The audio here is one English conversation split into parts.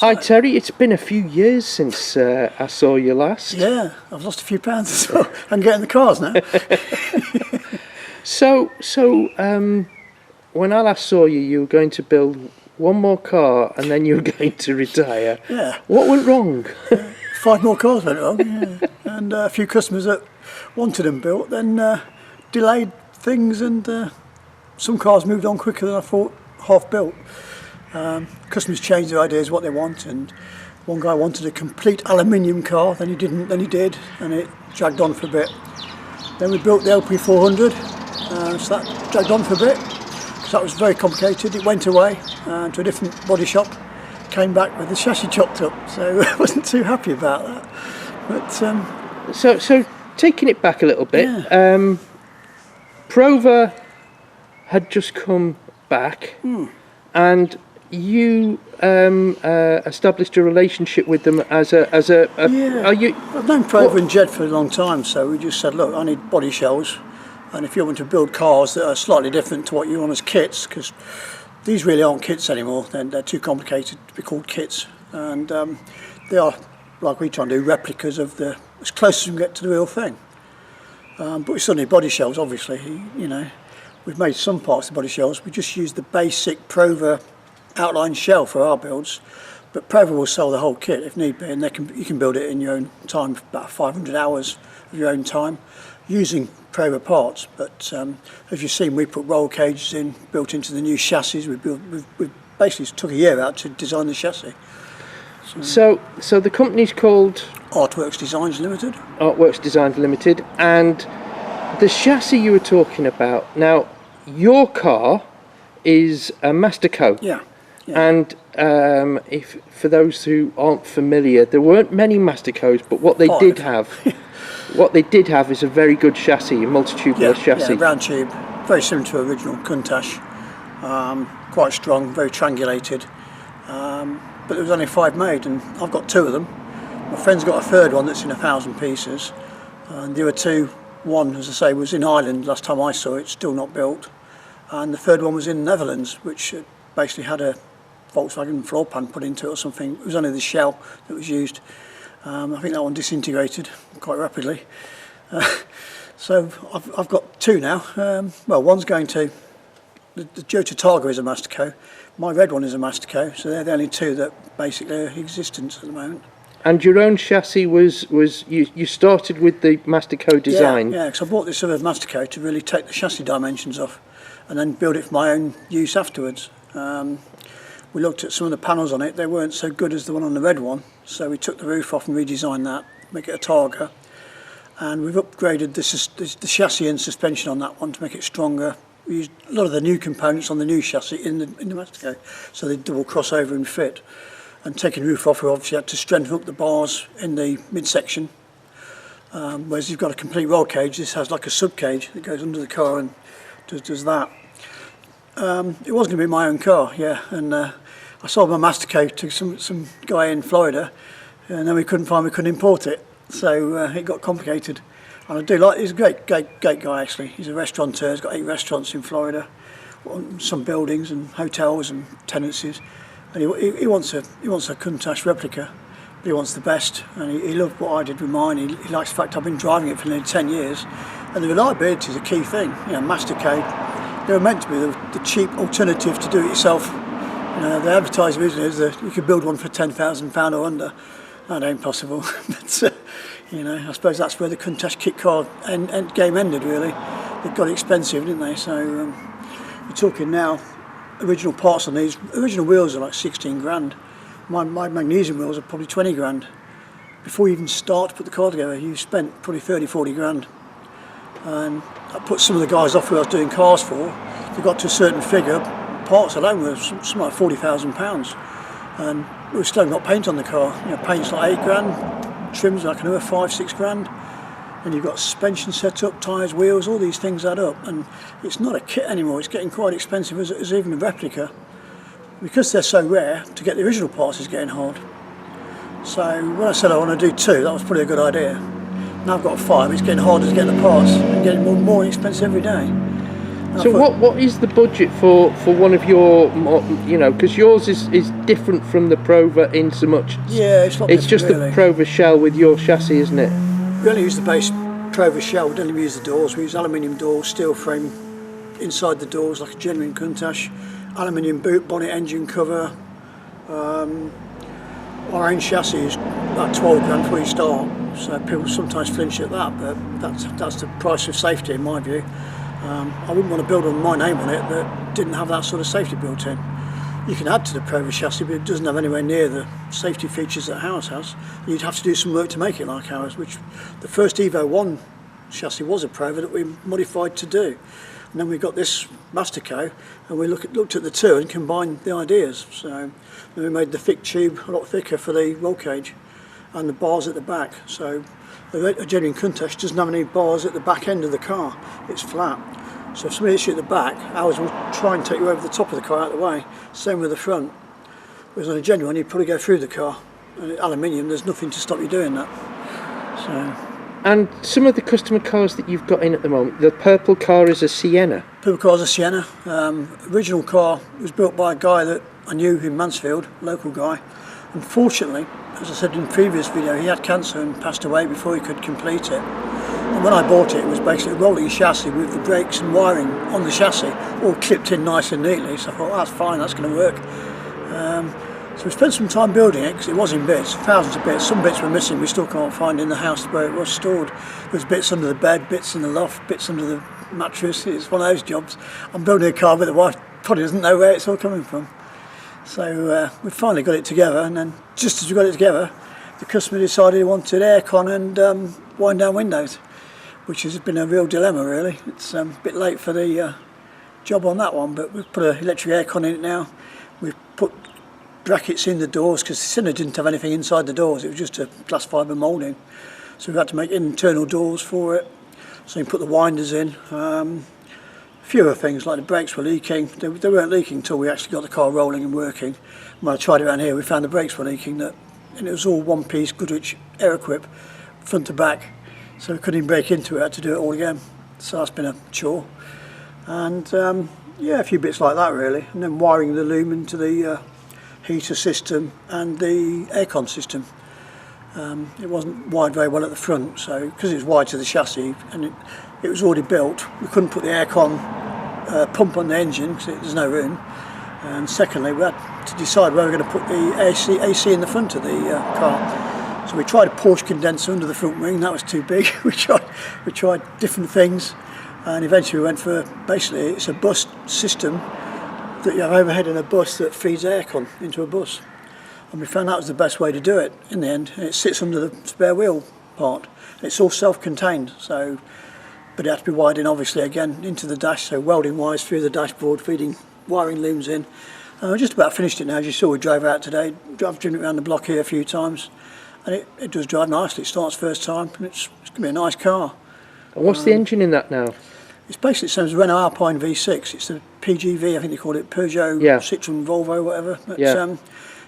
Hi Terry, it's been a few years since I saw you last. Yeah, I've lost a few pounds as well. I'm getting the cars now. So, when I last saw you, you were going to build one more car and then you were going to retire. Yeah. What went wrong? 5 more cars went wrong, yeah. And a few customers that wanted them built then delayed things, and some cars moved on quicker than I thought, half built. Customers changed their ideas what they want, and one guy wanted a complete aluminium car, then he didn't, then he did, and it dragged on for a bit. Then we built the LP400, so that dragged on for a bit, because that was very complicated. It went away to a different body shop, came back with the chassis chopped up, so I wasn't too happy about that. But So taking it back a little bit, yeah. Prova had just come back, and you established a relationship with them as a yeah. Are you? I've known Prova and Jed for a long time, so we just said, look, I need body shells, and if you want to build cars that are slightly different to what you want as kits, because these really aren't kits anymore, they're too complicated to be called kits, and they are, like we try and do, replicas of as close as we can get to the real thing. But we still need body shells, obviously. You know, we've made some parts of body shells. We just use the basic Prova outline shell for our builds, but Prova will sell the whole kit if need be, and you can build it in your own time, about 500 hours of your own time, using Prova parts. But as you've seen, we put roll cages in, built into the new chassis. We basically took a year out to design the chassis. So the company's called Artworkz Designs Limited. Artworkz Designs Limited, and the chassis you were talking about. Now, your car is a Masterco. Yeah. And if for those who aren't familiar, there weren't many Mastercos, but what they did have is a very good chassis, a multi-tubular chassis. Yeah, round tube, very similar to original Countach, quite strong, very triangulated. But there was only 5 made, and I've got 2 of them. My friend's got a third one that's in 1,000 pieces, and the other 2, one, as I say, was in Ireland last time I saw it, still not built, and the third one was in the Netherlands, which basically had a Volkswagen floor pan put into it or something. It was only the shell that was used. I think that one disintegrated quite rapidly. So I've got 2 now. Well, one's going to, the Toyota Targa is a Masterco, my red one is a Masterco, so they're the only 2 that basically are in existence at the moment. And your own chassis was you started with the Masterco design? Yeah, because I bought this other Masterco to really take the chassis dimensions off and then build it for my own use afterwards. We looked at some of the panels on it, they weren't so good as the one on the red one, so we took the roof off and redesigned that, make it a Targa, and we've upgraded the chassis and suspension on that one to make it stronger. We used a lot of the new components on the new chassis in the Masterco, so they double cross over and fit. And taking the roof off, we obviously had to strengthen up the bars in the midsection, whereas you've got a complete roll cage, this has like a sub cage that goes under the car and does that. It was going to be my own car, yeah, and I sold my Masterco to some guy in Florida, and then we couldn't import it, so it got complicated. And I do like, he's a great guy actually. He's a restaurateur, he's got 8 restaurants in Florida, some buildings and hotels and tenancies, and he wants a Countach replica, but he wants the best, and he loved what I did with mine. He likes the fact I've been driving it for nearly 10 years, and the reliability is a key thing. You know, Masterco, they were meant to be the cheap alternative to do it yourself. You know, the advertising is that you could build one for £10,000 or under. That ain't possible. But you know, I suppose that's where the Countach kit car game ended really. They got expensive, didn't they? So you're talking now, original parts on these, original wheels are like 16 grand. My magnesium wheels are probably 20 grand. Before you even start to put the car together, you spent probably 30, 40 grand. And I put some of the guys off who I was doing cars for. They got to a certain figure, parts alone were something like £40,000. And we still haven't got paint on the car. You know, paint's like 8 grand, trims like another 5, 6 grand. And you've got suspension set up, tyres, wheels, all these things add up. And it's not a kit anymore, it's getting quite expensive as even a replica. Because they're so rare, to get the original parts is getting hard. So when I said I want to do 2, that was probably a good idea. Now I've got 5, it's getting harder to get the parts and getting more expensive every day. So what is the budget for one of your, you know, because yours is different from the Prova in so much. Yeah, it's just really the Prova shell with your chassis, isn't it? We only use the base Prova shell. We don't even use the doors. We use aluminium doors, steel frame inside the doors like a genuine Countach, aluminium boot, bonnet, engine cover. Our own chassis is about 12 grand before you start, so people sometimes flinch at that, but that's the price of safety in my view. I wouldn't want to build on my name on it that didn't have that sort of safety built in. You can add to the Prova chassis, but it doesn't have anywhere near the safety features that ours has. You'd have to do some work to make it like ours, which the first Evo 1 chassis was a Prova that we modified to do. And then we got this Masterco, and we looked at the two and combined the ideas. So then we made the thick tube a lot thicker for the roll cage and the bars at the back. So a genuine Countach doesn't have any bars at the back end of the car, it's flat. So if somebody hits you at the back, ours will try and take you over the top of the car out of the way. Same with the front. Whereas on a genuine, you'd probably go through the car. And aluminium, there's nothing to stop you doing that. So. And some of the customer cars that you've got in at the moment, the purple car is a Sienna. Purple car is a Sienna. Original car was built by a guy that I knew in Mansfield, local guy. Unfortunately, as I said in the previous video, he had cancer and passed away before he could complete it. And when I bought it, it was basically a rolling chassis with the brakes and wiring on the chassis, all clipped in nice and neatly. So I thought, that's fine, that's going to work. So we spent some time building it because it was in bits, thousands of bits. Some bits were missing, we still can't find in the house where it was stored. There's bits under the bed, bits in the loft, bits under the mattress. It's one of those jobs. I'm building a car, but the wife probably doesn't know where it's all coming from. So we finally got it together, and then just as we got it together, the customer decided he wanted aircon and wind down windows, which has been a real dilemma really. It's a bit late for the job on that one, but we've put an electric aircon in it now. We've put brackets in the doors because the Sienna didn't have anything inside the doors, it was just a glass fibre moulding. So we've had to make internal doors for it, so you can put the winders in. A few other things like the brakes were leaking. They weren't leaking until we actually got the car rolling and working. When I tried it around here, we found the brakes were leaking, and it was all one piece Goodrich air equip, front to back, so we couldn't even break into it, had to do it all again. So that's been a chore. And yeah, a few bits like that really, and then wiring the lumen to the heater system and the aircon system. It wasn't wired very well at the front, so because it was wired to the chassis and it was already built, we couldn't put the aircon pump on the engine because there's no room. And secondly, we had to decide where we were going to put the AC in the front of the car. So we tried a Porsche condenser under the front wing, that was too big. we tried different things, and eventually we went for, basically it's a bus system that you have overhead in a bus that feeds aircon into a bus, and we found that was the best way to do it in the end. And it sits under the spare wheel part. It's all self-contained, so but it had to be wired in obviously again into the dash, so welding wires through the dashboard, feeding wiring looms in. We just about finished it now. As you saw, we drove out today. I've driven it around the block here a few times, and it does drive nicely. It starts first time, and it's going to be a nice car. And what's the engine in that now? It's basically the same as Renault Alpine V6. It's a PGV, I think they call it, Peugeot, yeah. Citroen, Volvo, whatever. But, yeah.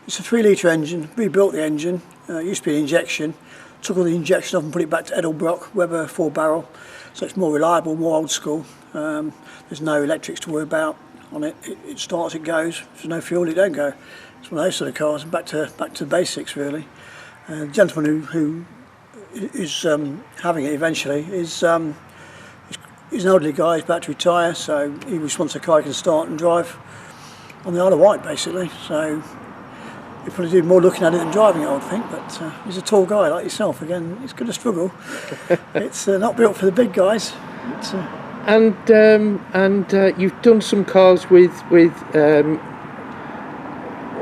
It's a 3 litre engine, rebuilt the engine, it used to be an injection, took all the injection off and put it back to Edelbrock, Weber 4-barrel, so it's more reliable, more old school. There's no electrics to worry about on it. It starts, it goes. If there's no fuel, it don't go. It's one of those sort of cars, back to basics really. The gentleman who is having it eventually is he's an elderly guy, he's about to retire, so he just wants a car he can start and drive on the Isle of Wight basically. So he'll probably do more looking at it than driving it, I would think, but he's a tall guy like yourself. Again, it's going to struggle. It's not built for the big guys. And you've done some cars with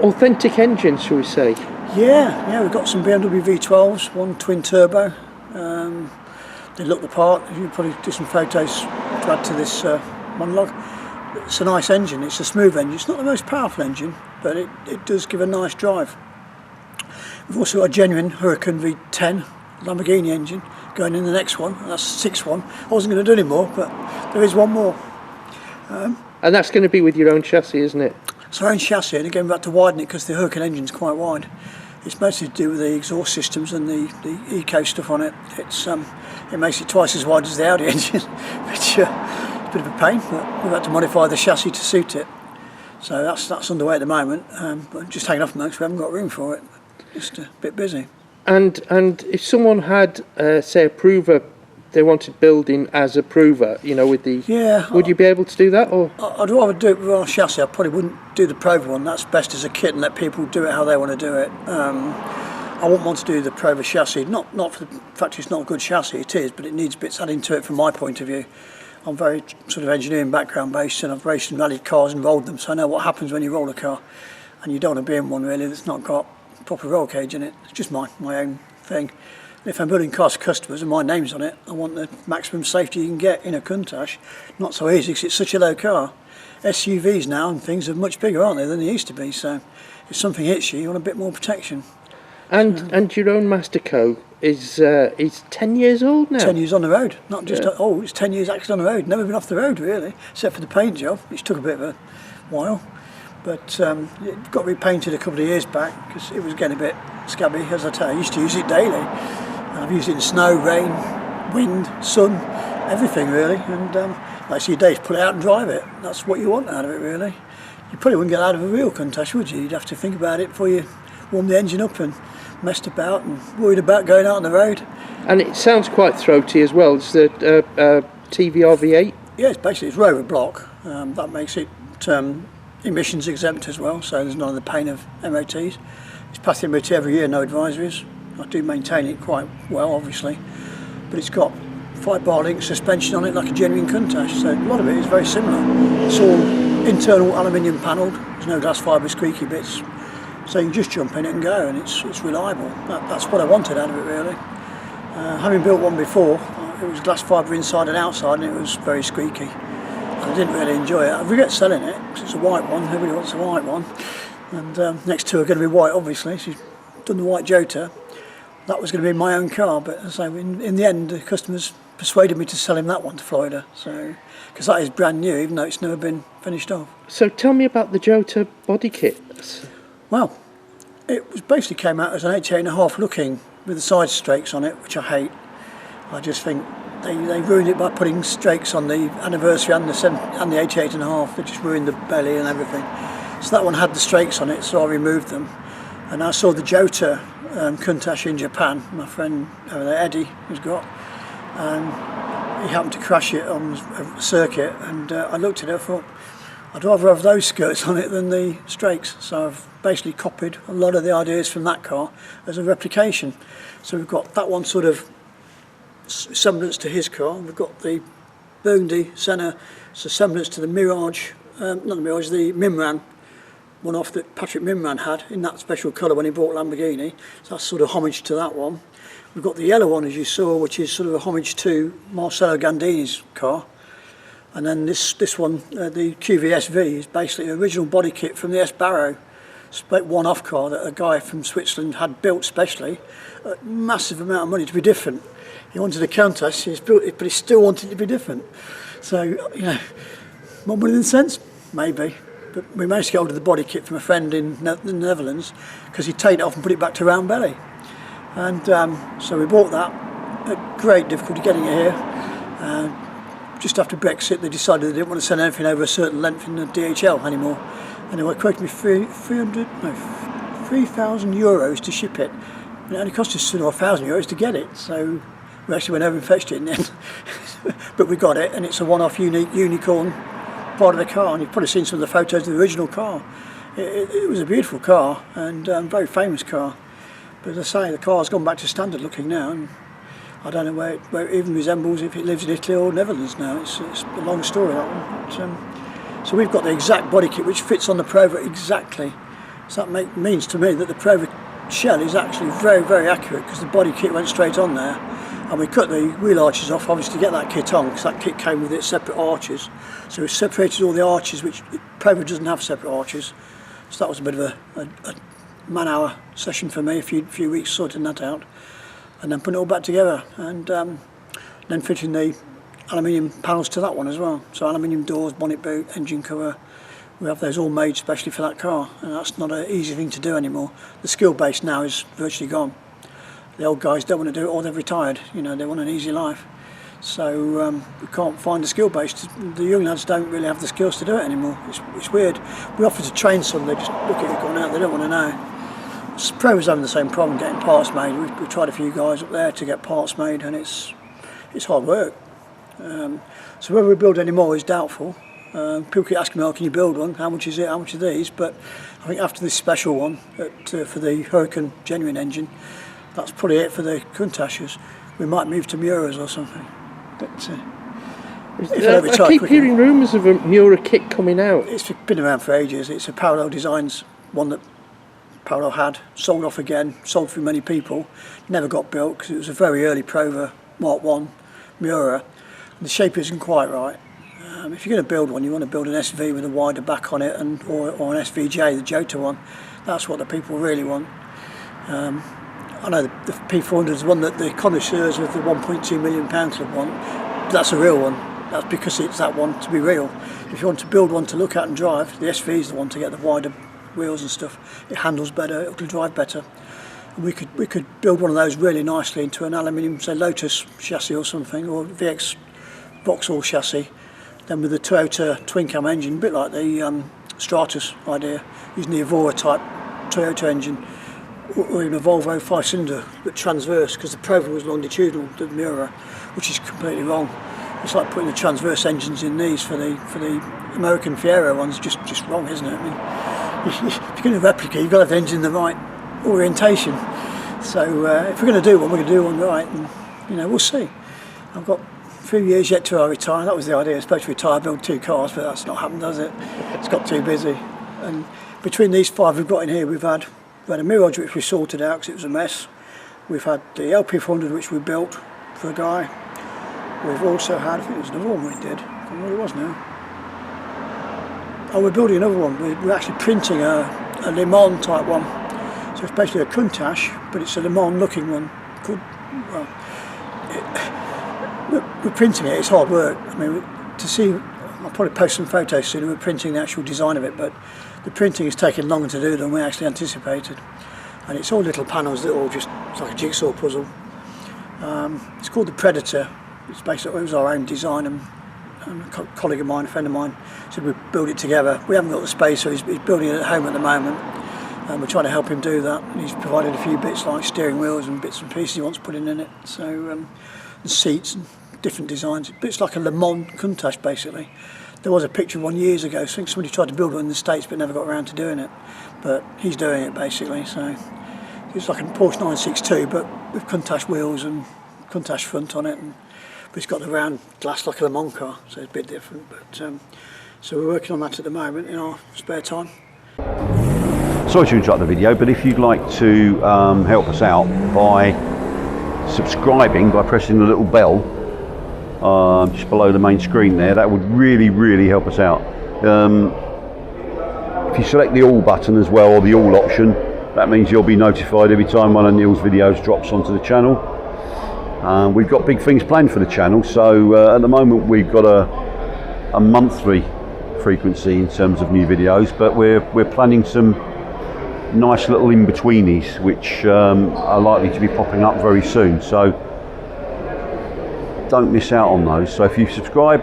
authentic engines, shall we say? Yeah, we've got some BMW V12s, one twin turbo. They look the part. You probably do some photos to add to this monologue. It's a nice engine, it's a smooth engine. It's not the most powerful engine, but it does give a nice drive. We've also got a genuine Huracan V10 Lamborghini engine going in the next one, and that's the 6th one. I wasn't going to do any more, but there is one more. And that's going to be with your own chassis, isn't it? It's our own chassis, and again we had to widen it because the Huracan engine's quite wide. It's mostly to do with the exhaust systems and the eco stuff on it. It makes it twice as wide as the Audi engine, which a bit of a pain, but we've had to modify the chassis to suit it. So that's underway at the moment, but just hanging off the because we haven't got room for it. Just a bit busy. And if someone had, say, a Prova, they wanted building as a Prova, you know, with the... Yeah. Would you be able to do that? Or I'd rather do it with our chassis. I probably wouldn't do the Prova one. That's best as a kit and let people do it how they want to do it. I wouldn't want to do the Prova chassis, not for the fact it's not a good chassis, it is, but it needs bits added to it from my point of view. I'm very sort of engineering background based, and I've raced and rallied cars and rolled them, so I know what happens when you roll a car, and you don't want to be in one really that's not got proper roll cage in it. It's just my own thing. If I'm building cars for customers and my name's on it, I want the maximum safety you can get in a Countach. Not so easy because it's such a low car. SUVs now and things are much bigger, aren't they, than they used to be, so if something hits you, you want a bit more protection. And your own Masterco is 10 years old now? 10 years on the road, not just, it's 10 years actually on the road, never been off the road really, except for the paint job, which took a bit of a while. But it got repainted a couple of years back because it was getting a bit scabby, as I tell you. I used to use it daily. And I've used it in snow, rain, wind, sun, everything really. And most of your days, pull it out and drive it. That's what you want out of it really. You probably wouldn't get out of a real Countach, would you? You'd have to think about it before you warm the engine up and messed about and worried about going out on the road. And it sounds quite throaty as well. It's the TVR V8? Yeah, it's Rover block. That makes it emissions exempt as well, so there's none of the pain of MOTs. It's passed the MOT every year, no advisories. I do maintain it quite well, obviously, but it's got 5-bar link suspension on it like a genuine Countach, so a lot of it is very similar. It's all internal aluminium panelled, there's no glass fibre squeaky bits, so you can just jump in it and go, and it's reliable. That's what I wanted out of it really. Having built one before, it was glass fibre inside and outside, and it was very squeaky. I didn't really enjoy it. I regret selling it because it's a white one. Everybody wants a white one, and next two are going to be white. Obviously, she's done the white Jota. That was going to be my own car, but as I say, in the end, the customers persuaded me to sell him that one to Florida. So, because that is brand new, even though it's never been finished off. So, tell me about the Jota body kit. Well, it was basically came out as an 88.5 looking with the side strakes on it, which I hate. I just think they ruined it by putting strakes on the anniversary and the 88.5. They just ruined the belly and everything. So that one had the strakes on it, so I removed them. And I saw the Jota Countach in Japan. My friend over there, Eddie, who's got, he happened to crash it on a circuit, and I looked at it. I thought I'd rather have those skirts on it than the strakes. So I've basically copied a lot of the ideas from that car as a replication. So we've got that one sort of semblance to his car. We've got the Burgundy Senna, it's a semblance to the Mirage, not the Mirage, the Mimran one off that Patrick Mimran had in that special colour when he bought Lamborghini. So that's sort of homage to that one. We've got the yellow one, as you saw, which is sort of a homage to Marcello Gandini's car. And then this one, the QVSV, is basically an original body kit from the S Barrow split one-off car that a guy from Switzerland had built specially. A massive amount of money to be different. He wanted a Countach, he's built it, but he still wanted it to be different. So, you know, more money than sense? Maybe. But we managed to get hold of the body kit from a friend in the Netherlands because he'd taken it off and put it back to round belly. And so we bought that. At great difficulty getting it here. Just after Brexit, they decided they didn't want to send anything over a certain length in the DHL anymore. And they quoted me €3,000 to ship it. And it only cost us €1,000 to get it. So we actually went over and fetched it in the end. But we got it, and it's a one-off unicorn part of the car. And you've probably seen some of the photos of the original car. It was a beautiful car and very famous car. But as I say, the car's gone back to standard looking now. And I don't know where it even resembles if it lives in Italy or Netherlands now. It's a long story, that one. But, so we've got the exact body kit which fits on the Prova exactly. So that means to me that the Prova shell is actually very, very accurate because the body kit went straight on there. And we cut the wheel arches off, obviously, to get that kit on, because that kit came with its separate arches. So we separated all the arches, which Prova doesn't have separate arches. So that was a bit of a man-hour session for me, a few weeks sorting that out. And then putting it all back together. And then fitting the aluminium panels to that one as well. So aluminium doors, bonnet boot, engine cover. We have those all made specially for that car. And that's not an easy thing to do anymore. The skill base now is virtually gone. The old guys don't want to do it, or they've retired. You know, they want an easy life. So we can't find the skill base. The young lads don't really have the skills to do it anymore. It's weird. We offer to train some, they just look at it going out, they don't want to know. Prova's having the same problem getting parts made. We've tried a few guys up there to get parts made, and it's hard work. So whether we build any more is doubtful. People keep asking me, oh, can you build one? How much is it? How much are these? But I think after this special one for the Hurricane genuine engine, that's probably it for the Countachs. We might move to Muras or something. But I keep hearing rumours of a Mura kit coming out. It's been around for ages. It's a Parallel Designs one that Parallel had, sold off again, sold through many people, never got built because it was a very early Prova Mark 1 Mura. The shape isn't quite right. If you're going to build one, you want to build an SV with a wider back on it, or an SVJ, the Jota one. That's what the people really want. I know the P400 is one that the connoisseurs of the £1.2 million club want. That's a real one. That's because it's that one to be real. If you want to build one to look at and drive, the SV is the one to get the wider wheels and stuff. It handles better, it'll drive better. And we could build one of those really nicely into an aluminium, say Lotus chassis or something, or VX Vauxhall chassis. Then with the Toyota twin cam engine, a bit like the Stratus idea, using the Evora type Toyota engine, or even a Volvo 5-cylinder, but transverse, because the Prova was longitudinal, the Mura, which is completely wrong. It's like putting the transverse engines in these for the American Fiero ones, just wrong, isn't it? I mean, if you're going to replica, you've got to have the engine in the right orientation. So if we're going to do one, we're going to do one right, and we'll see. I've got a few years yet till I retire. That was the idea, supposed to retire, build 2 cars, but that's not happened, does it? It's got too busy. And between these 5 we've got in here, we've had a Mirage which we sorted out because it was a mess. We've had the LP400 which we built for a guy. We've also had, I think it was another one we did. I don't know what it was now. Oh, we're building another one. We're actually printing a Le Mans type one. So it's basically a Countach, but it's a Le Mans looking one. We're printing it, it's hard work. I mean, to see, I'll probably post some photos soon. We're printing the actual design of it, but the printing is taking longer to do than we actually anticipated. And it's all little panels that all just, it's like a jigsaw puzzle. It's called the Predator. It's basically, it was our own design, and a colleague of mine, a friend of mine, said we'd build it together. We haven't got the space, so he's building it at home at the moment. And we're trying to help him do that. And he's provided a few bits like steering wheels and bits and pieces he wants putting in it. So, and seats and different designs. It's like a Le Mans Countach, basically. There was a picture one years ago. I think somebody tried to build one in the States but never got around to doing it. But he's doing it, basically. So it's like a Porsche 962, but with Countach wheels and Countach front on it. But it's got the round glass like a Le Mans car, so it's a bit different. But so we're working on that at the moment in our spare time. Sorry to interrupt the video, but if you'd like to help us out by subscribing, by pressing the little bell just below the main screen there, that would really help us out. If you select the all button as well, or the all option, that means you'll be notified every time one of Neil's videos drops onto the channel. We've got big things planned for the channel, so at the moment we've got a monthly frequency in terms of new videos, but we're planning some nice little in-betweenies which are likely to be popping up very soon, so don't miss out on those. So if you subscribe,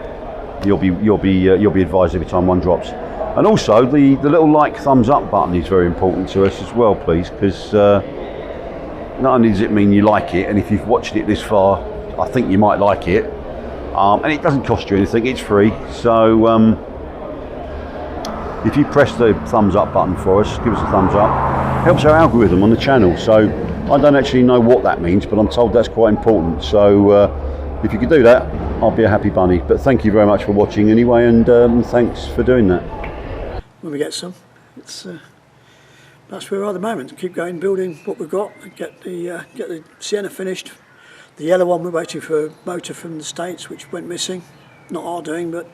you'll be advised every time one drops. And also the little like, thumbs up button is very important to us as well, please, because not only does it mean you like it, and if you've watched it this far, I think you might like it, and it doesn't cost you anything, it's free. So if you press the thumbs up button for us, give us a thumbs up, helps our algorithm on the channel. So I don't actually know what that means, but I'm told that's quite important. So if you could do that, I'll be a happy bunny. But thank you very much for watching anyway, and thanks for doing that. When we get some, that's where we are at the moment. Keep going, building what we've got, and get the Sienna finished. The yellow one, we're waiting for a motor from the States, which went missing. Not our doing, but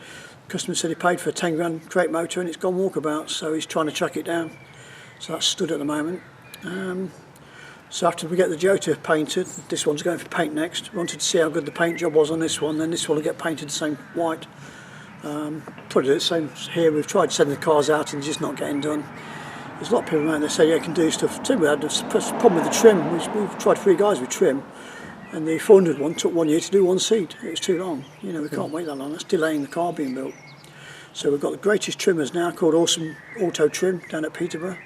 the customer said he paid for a 10 grand crate motor and it's gone walkabout, so he's trying to track it down. So that's stood at the moment. So after we get the Jota painted, this one's going for paint next. We wanted to see how good the paint job was on this one, then this one will get painted the same white. Probably the same here. We've tried sending the cars out and it's just not getting done. There's a lot of people around that say, yeah, you can do stuff too. We had a problem with the trim. We've tried 3 guys with trim. And the 400 one took 1 year to do one seat. It was too long. You know, we can't wait that long. That's delaying the car being built. So we've got the greatest trimmers now called Awesome Auto Trim down at Peterborough.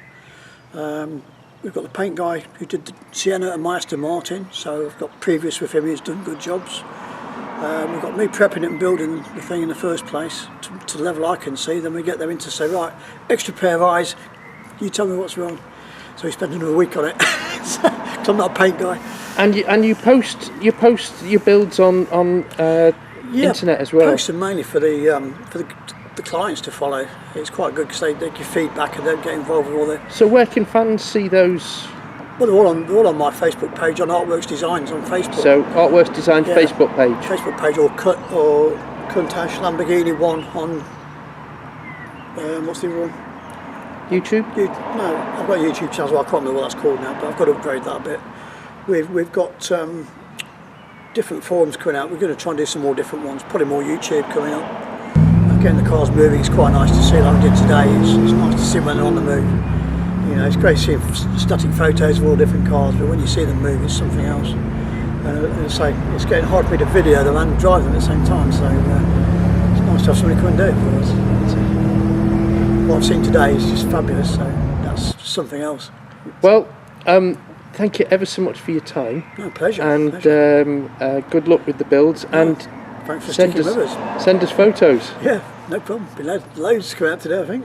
We've got the paint guy who did the Sienna and my Aston Martin, so I've got previous with him, he's done good jobs. We've got me prepping it and building the thing in the first place to the level I can see. Then we get them in to say, right, extra pair of eyes, you tell me what's wrong. So we spend another week on it, because I'm not a paint guy. And you post your builds on internet as well. Post them mainly for the clients to follow. It's quite good because they give feedback and they get involved with all the. So where can fans see those? Well, they're all on my Facebook page, on Artworkz Designs on Facebook. So Artworkz Designs Facebook page. Facebook page or Countach Lamborghini one on what's the other one? YouTube? No, I've got a YouTube channel. Well, I can't remember what that's called now, but I've got to upgrade that a bit. We've got different forums coming out. We're going to try and do some more different ones. Probably more YouTube coming up. Getting the cars moving, it's quite nice to see, like I did today. It's nice to see when they're on the move. You know, it's great seeing static photos of all different cars, but when you see them move, it's something else. It's getting hard for me to video them and drive them at the same time, so it's nice to have somebody come and do it for us. What I've seen today is just fabulous, so that's something else. Well, thank you ever so much for your time. No, pleasure. And pleasure. Good luck with the builds. And thanks for sticking with us. Send us photos. Yeah, no problem. Be loads coming out today, I think.